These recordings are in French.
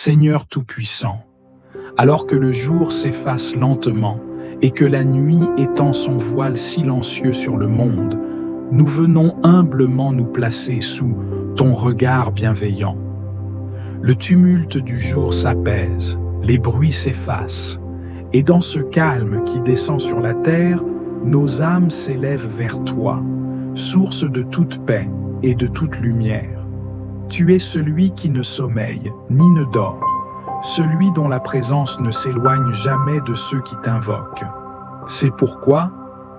Seigneur Tout-Puissant, alors que le jour s'efface lentement et que la nuit étend son voile silencieux sur le monde, nous venons humblement nous placer sous ton regard bienveillant. Le tumulte du jour s'apaise, les bruits s'effacent, et dans ce calme qui descend sur la terre, nos âmes s'élèvent vers toi, source de toute paix et de toute lumière. Tu es celui qui ne sommeille ni ne dort, celui dont la présence ne s'éloigne jamais de ceux qui t'invoquent. C'est pourquoi,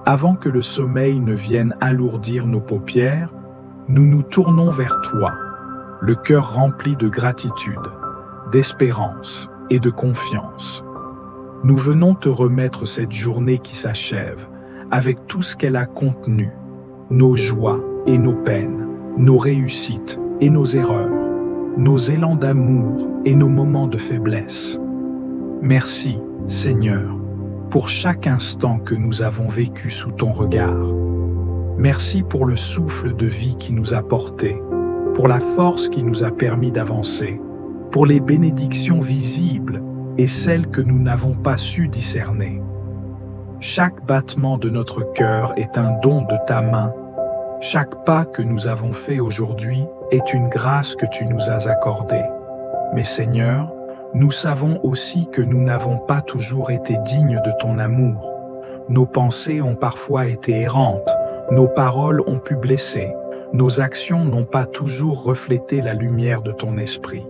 avant que le sommeil ne vienne alourdir nos paupières, nous nous tournons vers toi, le cœur rempli de gratitude, d'espérance et de confiance. Nous venons te remettre cette journée qui s'achève, avec tout ce qu'elle a contenu, nos joies et nos peines, nos réussites et nos erreurs, nos élans d'amour et nos moments de faiblesse. Merci, Seigneur, pour chaque instant que nous avons vécu sous ton regard. Merci pour le souffle de vie qui nous a portés, pour la force qui nous a permis d'avancer, pour les bénédictions visibles et celles que nous n'avons pas su discerner. Chaque battement de notre cœur est un don de ta main. Chaque pas que nous avons fait aujourd'hui est une grâce que tu nous as accordée. Mais Seigneur, nous savons aussi que nous n'avons pas toujours été dignes de ton amour. Nos pensées ont parfois été errantes, nos paroles ont pu blesser, nos actions n'ont pas toujours reflété la lumière de ton esprit.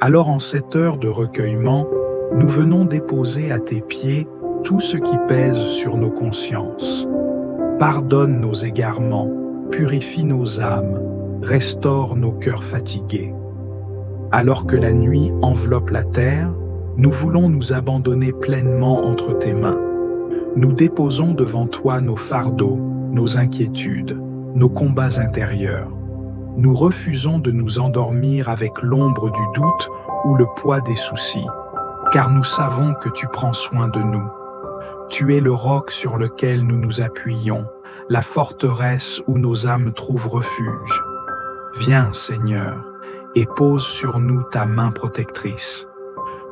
Alors en cette heure de recueillement, nous venons déposer à tes pieds tout ce qui pèse sur nos consciences. Pardonne nos égarements, purifie nos âmes, restaure nos cœurs fatigués. Alors que la nuit enveloppe la terre, nous voulons nous abandonner pleinement entre tes mains. Nous déposons devant toi nos fardeaux, nos inquiétudes, nos combats intérieurs. Nous refusons de nous endormir avec l'ombre du doute ou le poids des soucis, car nous savons que tu prends soin de nous. Tu es le roc sur lequel nous nous appuyons, la forteresse où nos âmes trouvent refuge. Viens, Seigneur, et pose sur nous ta main protectrice.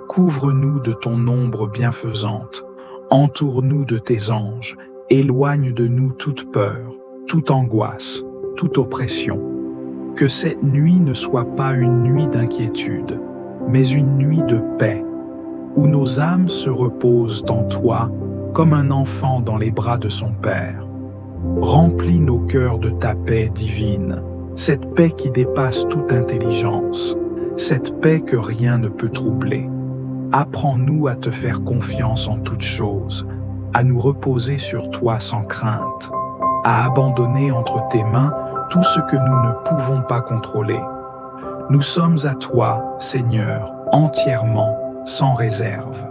Couvre-nous de ton ombre bienfaisante, entoure-nous de tes anges, éloigne de nous toute peur, toute angoisse, toute oppression. Que cette nuit ne soit pas une nuit d'inquiétude, mais une nuit de paix, où nos âmes se reposent en toi comme un enfant dans les bras de son Père. Remplis nos cœurs de ta paix divine, cette paix qui dépasse toute intelligence, cette paix que rien ne peut troubler. Apprends-nous à te faire confiance en toutes choses, à nous reposer sur toi sans crainte, à abandonner entre tes mains tout ce que nous ne pouvons pas contrôler. Nous sommes à toi, Seigneur, entièrement, sans réserve.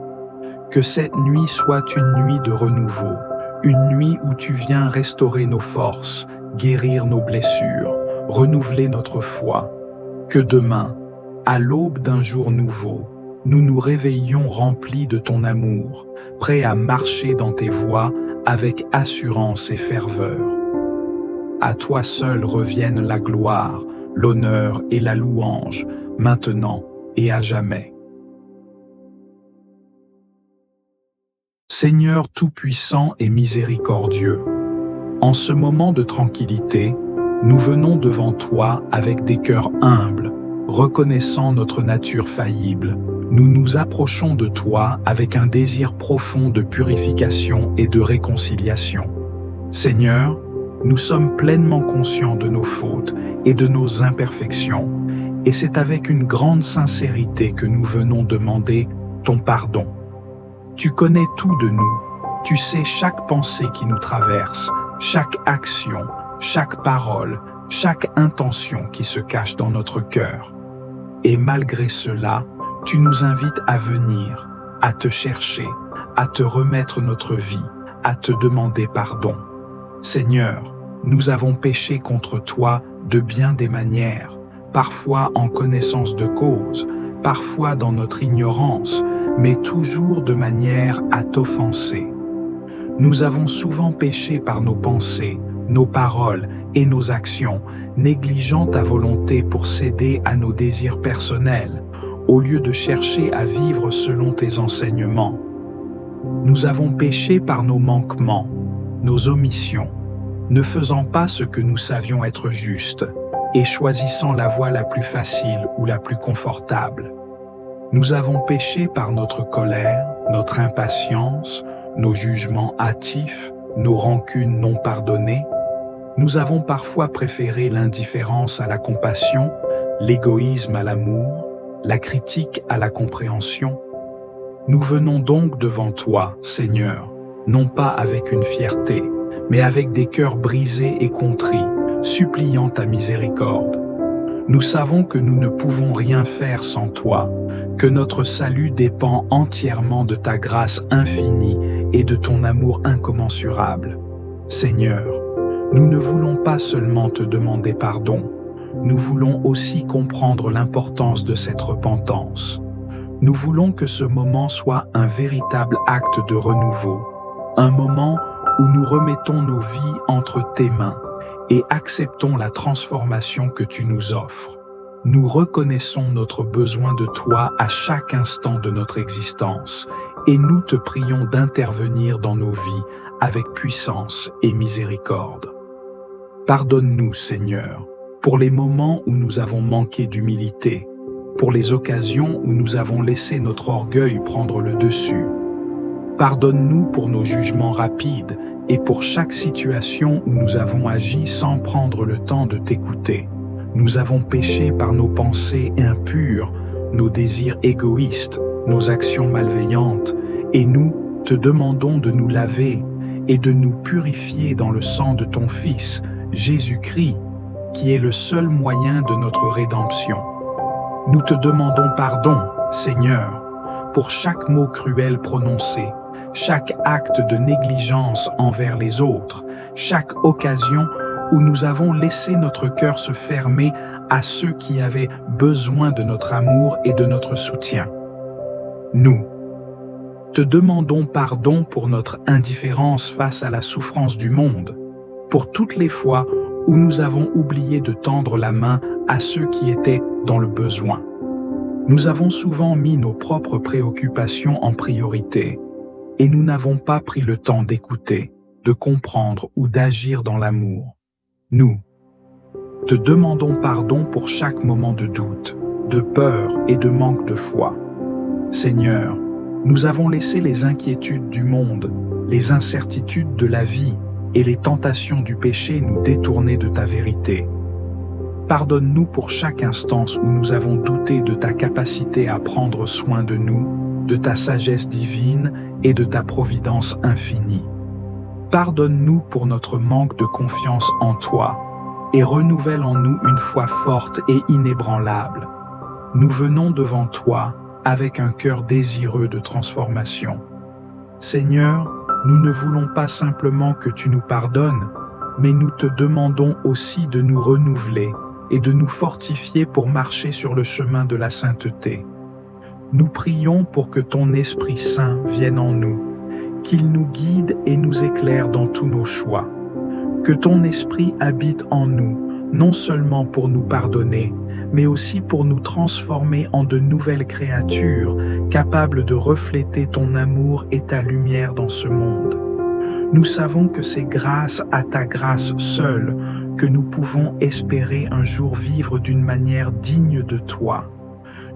Que cette nuit soit une nuit de renouveau, une nuit où tu viens restaurer nos forces, guérir nos blessures, renouveler notre foi. Que demain, à l'aube d'un jour nouveau, nous nous réveillions remplis de ton amour, prêts à marcher dans tes voies avec assurance et ferveur. À toi seul reviennent la gloire, l'honneur et la louange, maintenant et à jamais. Seigneur Tout-Puissant et miséricordieux, en ce moment de tranquillité, nous venons devant toi avec des cœurs humbles, reconnaissant notre nature faillible. Nous nous approchons de toi avec un désir profond de purification et de réconciliation. Seigneur, nous sommes pleinement conscients de nos fautes et de nos imperfections, et c'est avec une grande sincérité que nous venons demander ton pardon. Tu connais tout de nous, tu sais chaque pensée qui nous traverse, chaque action, chaque parole, chaque intention qui se cache dans notre cœur. Et malgré cela, tu nous invites à venir, à te chercher, à te remettre notre vie, à te demander pardon. Seigneur, nous avons péché contre toi de bien des manières, parfois en connaissance de cause, parfois dans notre ignorance, mais toujours de manière à t'offenser. Nous avons souvent péché par nos pensées, nos paroles et nos actions, négligeant ta volonté pour céder à nos désirs personnels, au lieu de chercher à vivre selon tes enseignements. Nous avons péché par nos manquements, nos omissions, ne faisant pas ce que nous savions être juste et choisissant la voie la plus facile ou la plus confortable. Nous avons péché par notre colère, notre impatience, nos jugements hâtifs, nos rancunes non pardonnées. Nous avons parfois préféré l'indifférence à la compassion, l'égoïsme à l'amour, la critique à la compréhension. Nous venons donc devant toi, Seigneur, non pas avec une fierté, mais avec des cœurs brisés et contrits, suppliant ta miséricorde. Nous savons que nous ne pouvons rien faire sans toi, que notre salut dépend entièrement de ta grâce infinie et de ton amour incommensurable. Seigneur, nous ne voulons pas seulement te demander pardon, nous voulons aussi comprendre l'importance de cette repentance. Nous voulons que ce moment soit un véritable acte de renouveau, un moment où nous remettons nos vies entre tes mains et acceptons la transformation que tu nous offres. Nous reconnaissons notre besoin de toi à chaque instant de notre existence et nous te prions d'intervenir dans nos vies avec puissance et miséricorde. Pardonne-nous, Seigneur, pour les moments où nous avons manqué d'humilité, pour les occasions où nous avons laissé notre orgueil prendre le dessus. Pardonne-nous pour nos jugements rapides et pour chaque situation où nous avons agi sans prendre le temps de t'écouter. Nous avons péché par nos pensées impures, nos désirs égoïstes, nos actions malveillantes, et nous te demandons de nous laver et de nous purifier dans le sang de ton Fils, Jésus-Christ, qui est le seul moyen de notre rédemption. Nous te demandons pardon, Seigneur, pour chaque mot cruel prononcé, chaque acte de négligence envers les autres, chaque occasion où nous avons laissé notre cœur se fermer à ceux qui avaient besoin de notre amour et de notre soutien. Nous te demandons pardon pour notre indifférence face à la souffrance du monde, pour toutes les fois où nous avons oublié de tendre la main à ceux qui étaient dans le besoin. Nous avons souvent mis nos propres préoccupations en priorité et nous n'avons pas pris le temps d'écouter, de comprendre ou d'agir dans l'amour. Nous te demandons pardon pour chaque moment de doute, de peur et de manque de foi. Seigneur, nous avons laissé les inquiétudes du monde, les incertitudes de la vie et les tentations du péché nous détourner de ta vérité. Pardonne-nous pour chaque instance où nous avons douté de ta capacité à prendre soin de nous, de ta sagesse divine et de ta providence infinie. Pardonne-nous pour notre manque de confiance en toi et renouvelle en nous une foi forte et inébranlable. Nous venons devant toi avec un cœur désireux de transformation. Seigneur, nous ne voulons pas simplement que tu nous pardonnes, mais nous te demandons aussi de nous renouveler et de nous fortifier pour marcher sur le chemin de la sainteté. Nous prions pour que ton Esprit Saint vienne en nous, qu'il nous guide et nous éclaire dans tous nos choix. Que ton Esprit habite en nous, non seulement pour nous pardonner, mais aussi pour nous transformer en de nouvelles créatures, capables de refléter ton amour et ta lumière dans ce monde. Nous savons que c'est grâce à ta grâce seule que nous pouvons espérer un jour vivre d'une manière digne de toi.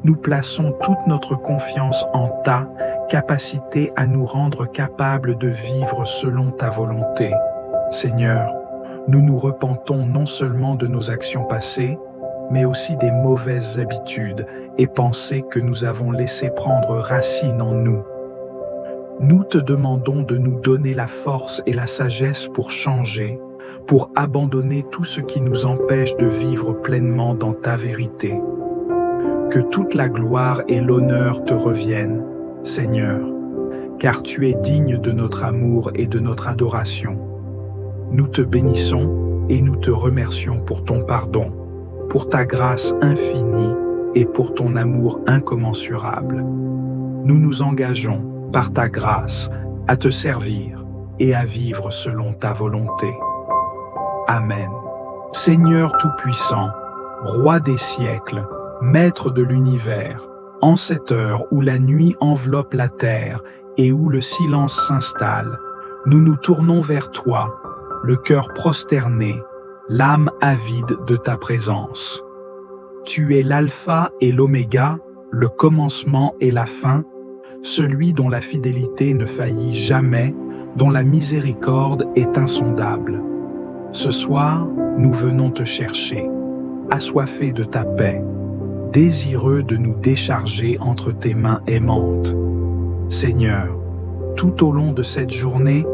Nous plaçons toute notre confiance en ta capacité à nous rendre capables de vivre selon ta volonté. Seigneur, nous nous repentons non seulement de nos actions passées, mais aussi des mauvaises habitudes et pensées que nous avons laissées prendre racine en nous. Nous te demandons de nous donner la force et la sagesse pour changer, pour abandonner tout ce qui nous empêche de vivre pleinement dans ta vérité. Que toute la gloire et l'honneur te reviennent, Seigneur, car tu es digne de notre amour et de notre adoration. Nous te bénissons et nous te remercions pour ton pardon, pour ta grâce infinie et pour ton amour incommensurable. Nous nous engageons, par ta grâce, à te servir et à vivre selon ta volonté. Amen. Seigneur Tout-Puissant, Roi des siècles, Maître de l'univers, En cette heure où la nuit enveloppe la terre et où le silence s'installe, nous nous tournons vers toi, le cœur prosterné, l'âme avide de ta présence. Tu es l'alpha et l'oméga, le commencement et la fin, celui dont la fidélité ne faillit jamais, dont la miséricorde est insondable. Ce soir, nous venons te chercher, assoiffés de ta paix, désireux de nous décharger entre tes mains aimantes. Seigneur, tout au long de cette journée,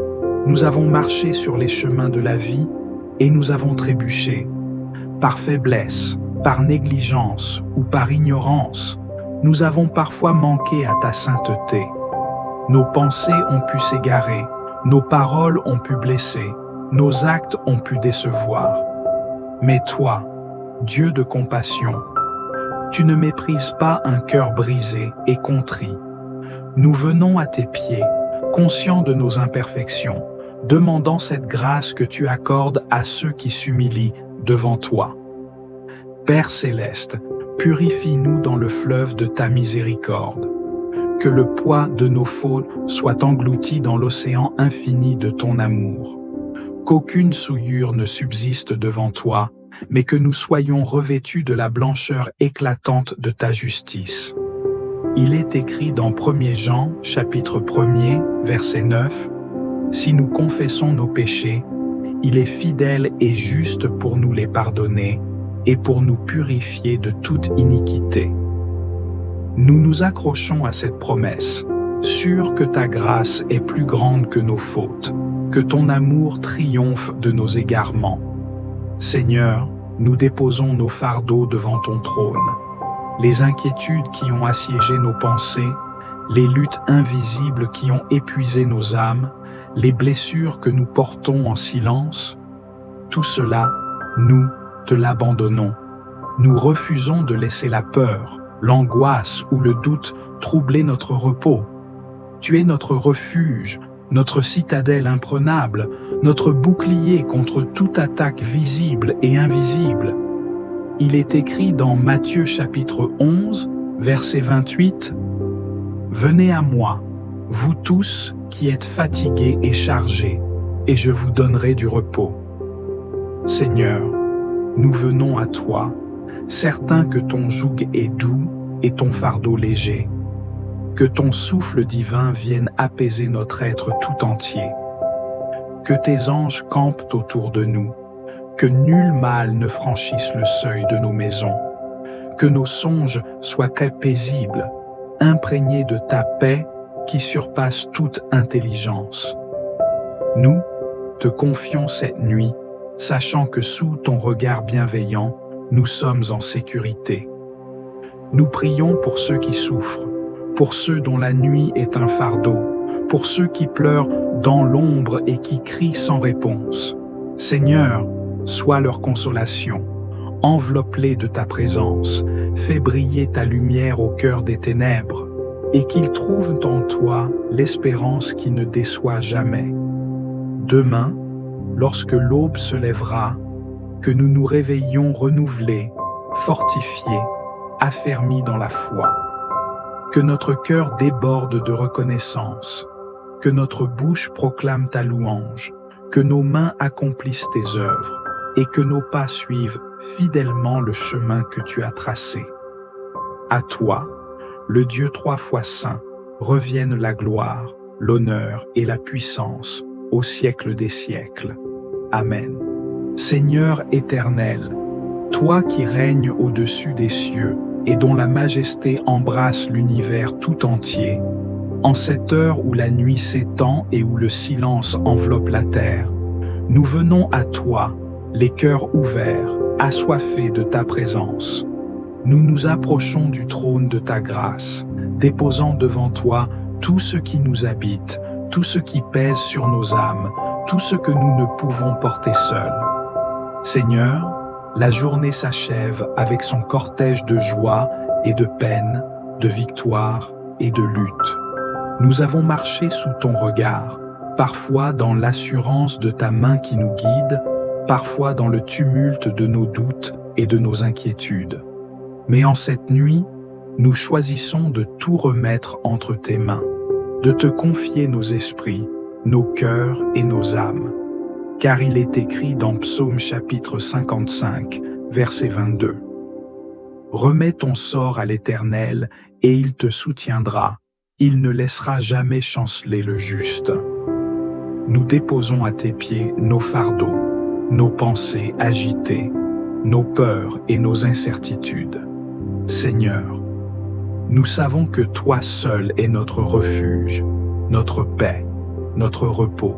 nous avons marché sur les chemins de la vie et nous avons trébuché. Par faiblesse, par négligence ou par ignorance, nous avons parfois manqué à ta sainteté. Nos pensées ont pu s'égarer, nos paroles ont pu blesser, nos actes ont pu décevoir. Mais toi, Dieu de compassion, tu ne méprises pas un cœur brisé et contrit. Nous venons à tes pieds, conscients de nos imperfections, demandant cette grâce que tu accordes à ceux qui s'humilient devant toi. Père céleste, purifie-nous dans le fleuve de ta miséricorde. Que le poids de nos fautes soit englouti dans l'océan infini de ton amour. Qu'aucune souillure ne subsiste devant toi, mais que nous soyons revêtus de la blancheur éclatante de ta justice. Il est écrit dans 1 Jean, chapitre 1er, verset 9, « Si nous confessons nos péchés, il est fidèle et juste pour nous les pardonner et pour nous purifier de toute iniquité. » Nous nous accrochons à cette promesse, sûrs que ta grâce est plus grande que nos fautes, que ton amour triomphe de nos égarements. Seigneur, nous déposons nos fardeaux devant ton trône, les inquiétudes qui ont assiégé nos pensées, les luttes invisibles qui ont épuisé nos âmes, les blessures que nous portons en silence. Tout cela, nous te l'abandonnons. Nous refusons de laisser la peur, l'angoisse ou le doute troubler notre repos. Tu es notre refuge, notre citadelle imprenable, notre bouclier contre toute attaque visible et invisible. Il est écrit dans Matthieu chapitre 11, verset 28, « Venez à moi, vous tous qui êtes fatigués et chargés, et je vous donnerai du repos. » Seigneur, nous venons à toi, certains que ton joug est doux et ton fardeau léger. Que ton souffle divin vienne apaiser notre être tout entier. Que tes anges campent autour de nous. Que nul mal ne franchisse le seuil de nos maisons. Que nos songes soient très paisibles, imprégnés de ta paix qui surpasse toute intelligence. Nous te confions cette nuit, sachant que sous ton regard bienveillant, nous sommes en sécurité. Nous prions pour ceux qui souffrent, pour ceux dont la nuit est un fardeau, pour ceux qui pleurent dans l'ombre et qui crient sans réponse. Seigneur, sois leur consolation, enveloppe-les de ta présence, fais briller ta lumière au cœur des ténèbres, et qu'ils trouvent en toi l'espérance qui ne déçoit jamais. Demain, lorsque l'aube se lèvera, que nous nous réveillions renouvelés, fortifiés, affermis dans la foi. Que notre cœur déborde de reconnaissance, que notre bouche proclame ta louange, que nos mains accomplissent tes œuvres et que nos pas suivent fidèlement le chemin que tu as tracé. À toi, le Dieu 3 fois saint, reviennent la gloire, l'honneur et la puissance au siècle des siècles. Amen. Seigneur éternel, toi qui règnes au-dessus des cieux et dont la majesté embrasse l'univers tout entier, en cette heure où la nuit s'étend et où le silence enveloppe la terre, nous venons à toi, les cœurs ouverts, assoiffés de ta présence. Nous nous approchons du trône de ta grâce, déposant devant toi tout ce qui nous habite, tout ce qui pèse sur nos âmes, tout ce que nous ne pouvons porter seuls. Seigneur, la journée s'achève avec son cortège de joie et de peine, de victoire et de lutte. Nous avons marché sous ton regard, parfois dans l'assurance de ta main qui nous guide, parfois dans le tumulte de nos doutes et de nos inquiétudes. Mais en cette nuit, nous choisissons de tout remettre entre tes mains, de te confier nos esprits, nos cœurs et nos âmes. Car il est écrit dans Psaume chapitre 55, verset 22. Remets ton sort à l'Éternel et il te soutiendra. Il ne laissera jamais chanceler le juste. Nous déposons à tes pieds nos fardeaux, nos pensées agitées, nos peurs et nos incertitudes. Seigneur, nous savons que toi seul es notre refuge, notre paix, notre repos.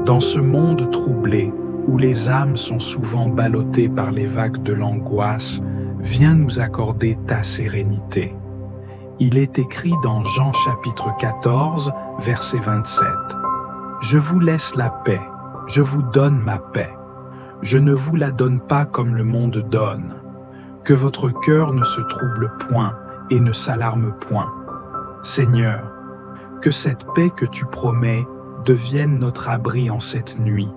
Dans ce monde troublé, où les âmes sont souvent ballottées par les vagues de l'angoisse, viens nous accorder ta sérénité. Il est écrit dans Jean chapitre 14, verset 27. Je vous laisse la paix, je vous donne ma paix. Je ne vous la donne pas comme le monde donne. Que votre cœur ne se trouble point et ne s'alarme point. Seigneur, que cette paix que tu promets devienne notre abri en cette nuit.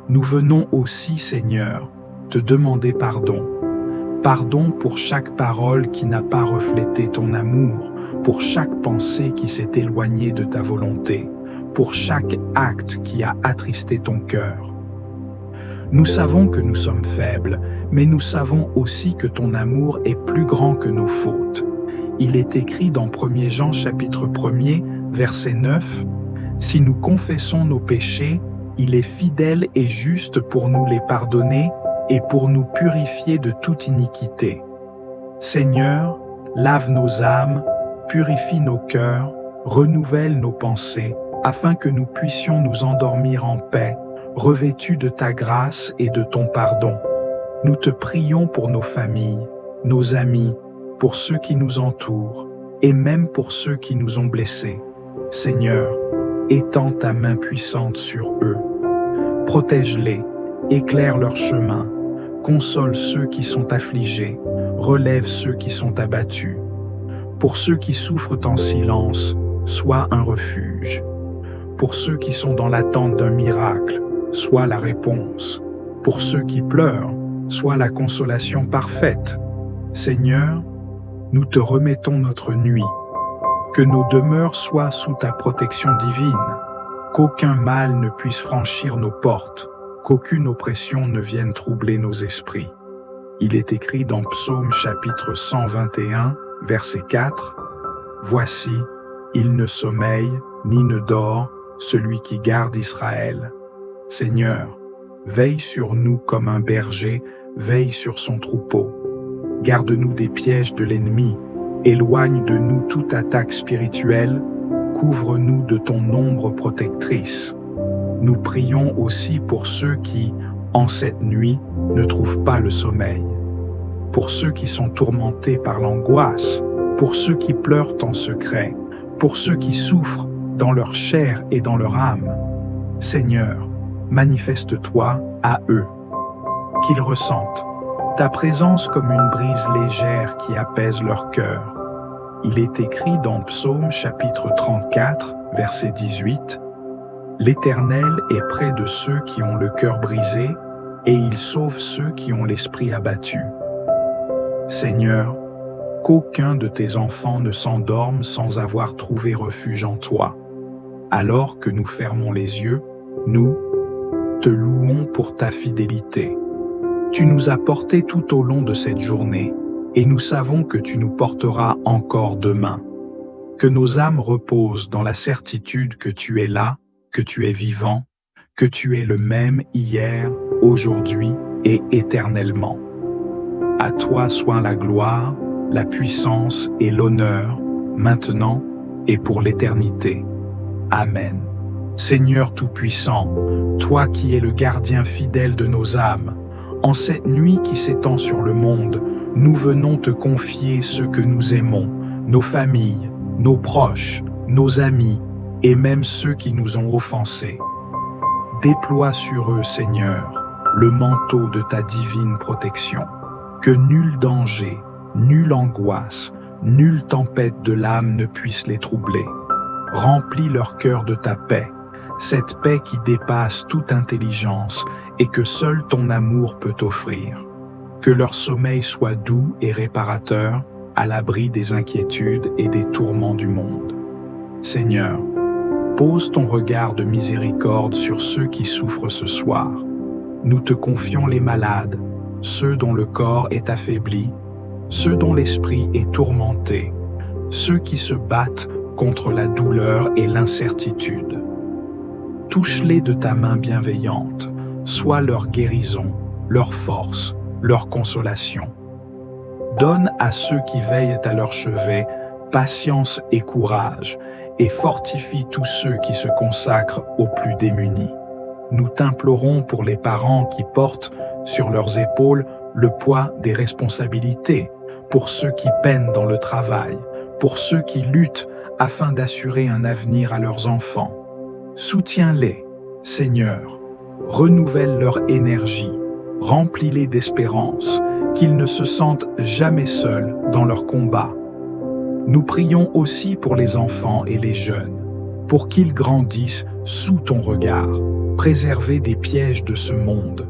Nous venons aussi, Seigneur, te demander pardon. Pardon pour chaque parole qui n'a pas reflété ton amour, pour chaque pensée qui s'est éloignée de ta volonté, pour chaque acte qui a attristé ton cœur. Nous savons que nous sommes faibles, mais nous savons aussi que ton amour est plus grand que nos fautes. Il est écrit dans 1 Jean chapitre 1er, verset 9, « Si nous confessons nos péchés, il est fidèle et juste pour nous les pardonner et pour nous purifier de toute iniquité. Seigneur, lave nos âmes, purifie nos cœurs, renouvelle nos pensées, afin que nous puissions nous endormir en paix, revêtus de ta grâce et de ton pardon. Nous te prions pour nos familles, nos amis, pour ceux qui nous entourent, et même pour ceux qui nous ont blessés. Seigneur, étends ta main puissante sur eux. Protège-les, éclaire leur chemin, console ceux qui sont affligés, relève ceux qui sont abattus. Pour ceux qui souffrent en silence, sois un refuge. Pour ceux qui sont dans l'attente d'un miracle, sois la réponse. Pour ceux qui pleurent, sois la consolation parfaite. Seigneur, nous te remettons notre nuit. Que nos demeures soient sous ta protection divine, qu'aucun mal ne puisse franchir nos portes, qu'aucune oppression ne vienne troubler nos esprits. Il est écrit dans Psaume chapitre 121, verset 4, « Voici, il ne sommeille ni ne dort celui qui garde Israël. Seigneur, veille sur nous comme un berger veille sur son troupeau. Garde-nous des pièges de l'ennemi, éloigne de nous toute attaque spirituelle, couvre-nous de ton ombre protectrice. Nous prions aussi pour ceux qui, en cette nuit, ne trouvent pas le sommeil. Pour ceux qui sont tourmentés par l'angoisse, pour ceux qui pleurent en secret, pour ceux qui souffrent dans leur chair et dans leur âme. Seigneur, manifeste-toi à eux, qu'ils ressentent ta présence comme une brise légère qui apaise leur cœur. Il est écrit dans Psaume chapitre 34, verset 18, « L'Éternel est près de ceux qui ont le cœur brisé, et il sauve ceux qui ont l'esprit abattu. » Seigneur, qu'aucun de tes enfants ne s'endorme sans avoir trouvé refuge en toi. Alors que nous fermons les yeux, nous te louons pour ta fidélité. Tu nous as portés tout au long de cette journée, et nous savons que tu nous porteras encore demain. Que nos âmes reposent dans la certitude que tu es là, que tu es vivant, que tu es le même hier, aujourd'hui et éternellement. À toi soit la gloire, la puissance et l'honneur, maintenant et pour l'éternité. Amen. Seigneur Tout-Puissant, toi qui es le gardien fidèle de nos âmes, en cette nuit qui s'étend sur le monde, nous venons te confier ceux que nous aimons, nos familles, nos proches, nos amis, et même ceux qui nous ont offensés. Déploie sur eux, Seigneur, le manteau de ta divine protection. Que nul danger, nulle angoisse, nulle tempête de l'âme ne puisse les troubler. Remplis leur cœur de ta paix, cette paix qui dépasse toute intelligence et que seul ton amour peut offrir. Que leur sommeil soit doux et réparateur, à l'abri des inquiétudes et des tourments du monde. Seigneur, pose ton regard de miséricorde sur ceux qui souffrent ce soir. Nous te confions les malades, ceux dont le corps est affaibli, ceux dont l'esprit est tourmenté, ceux qui se battent contre la douleur et l'incertitude. Touche-les de ta main bienveillante, sois leur guérison, leur force, leur consolation. Donne à ceux qui veillent à leur chevet patience et courage, et fortifie tous ceux qui se consacrent aux plus démunis. Nous t'implorons pour les parents qui portent sur leurs épaules le poids des responsabilités, pour ceux qui peinent dans le travail, pour ceux qui luttent afin d'assurer un avenir à leurs enfants. Soutiens-les, Seigneur, renouvelle leur énergie, remplis-les d'espérance, qu'ils ne se sentent jamais seuls dans leur combat. Nous prions aussi pour les enfants et les jeunes, pour qu'ils grandissent sous ton regard, préservés des pièges de ce monde.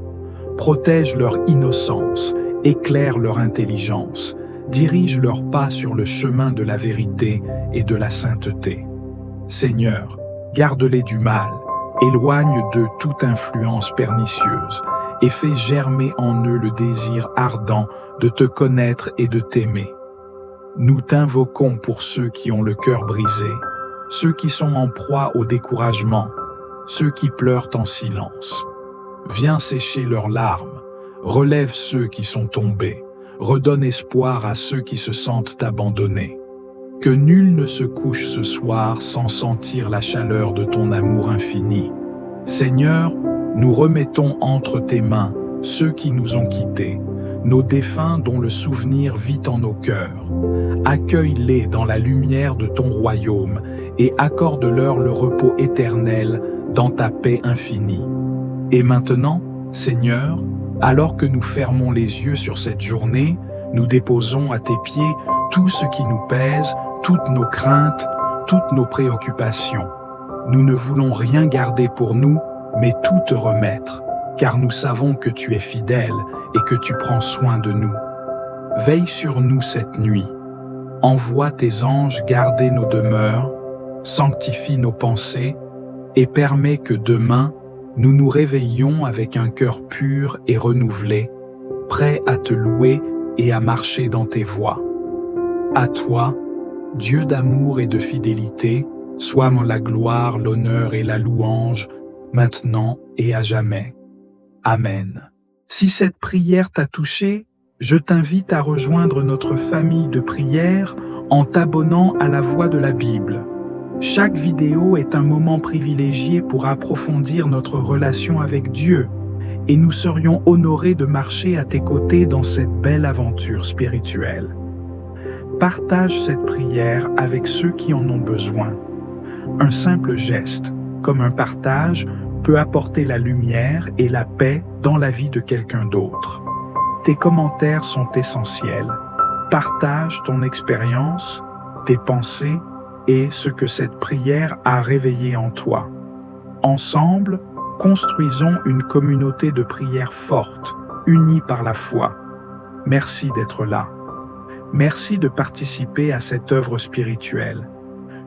Protège leur innocence, éclaire leur intelligence, dirige leurs pas sur le chemin de la vérité et de la sainteté. Seigneur, garde-les du mal, éloigne d'eux toute influence pernicieuse et fais germer en eux le désir ardent de te connaître et de t'aimer. Nous t'invoquons pour ceux qui ont le cœur brisé, ceux qui sont en proie au découragement, ceux qui pleurent en silence. Viens sécher leurs larmes, relève ceux qui sont tombés, redonne espoir à ceux qui se sentent abandonnés. Que nul ne se couche ce soir sans sentir la chaleur de ton amour infini. Seigneur, nous remettons entre tes mains ceux qui nous ont quittés, nos défunts dont le souvenir vit en nos cœurs. Accueille-les dans la lumière de ton royaume et accorde-leur le repos éternel dans ta paix infinie. Et maintenant, Seigneur, alors que nous fermons les yeux sur cette journée, nous déposons à tes pieds tout ce qui nous pèse, toutes nos craintes, toutes nos préoccupations. Nous ne voulons rien garder pour nous, mais tout te remettre, car nous savons que tu es fidèle et que tu prends soin de nous. Veille sur nous cette nuit. Envoie tes anges garder nos demeures, sanctifie nos pensées et permets que demain, nous nous réveillions avec un cœur pur et renouvelé, prêt à te louer et à marcher dans tes voies. À toi, Dieu d'amour et de fidélité, soient la gloire, l'honneur et la louange, maintenant et à jamais. Amen. Si cette prière t'a touché, je t'invite à rejoindre notre famille de prière en t'abonnant à la Voix de la Bible. Chaque vidéo est un moment privilégié pour approfondir notre relation avec Dieu, et nous serions honorés de marcher à tes côtés dans cette belle aventure spirituelle. Partage cette prière avec ceux qui en ont besoin. Un simple geste, comme un partage, peut apporter la lumière et la paix dans la vie de quelqu'un d'autre. Tes commentaires sont essentiels. Partage ton expérience, tes pensées et ce que cette prière a réveillé en toi. Ensemble, construisons une communauté de prière forte, unie par la foi. Merci d'être là. Merci de participer à cette œuvre spirituelle.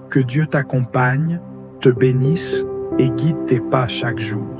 Que Dieu t'accompagne, te bénisse et guide tes pas chaque jour.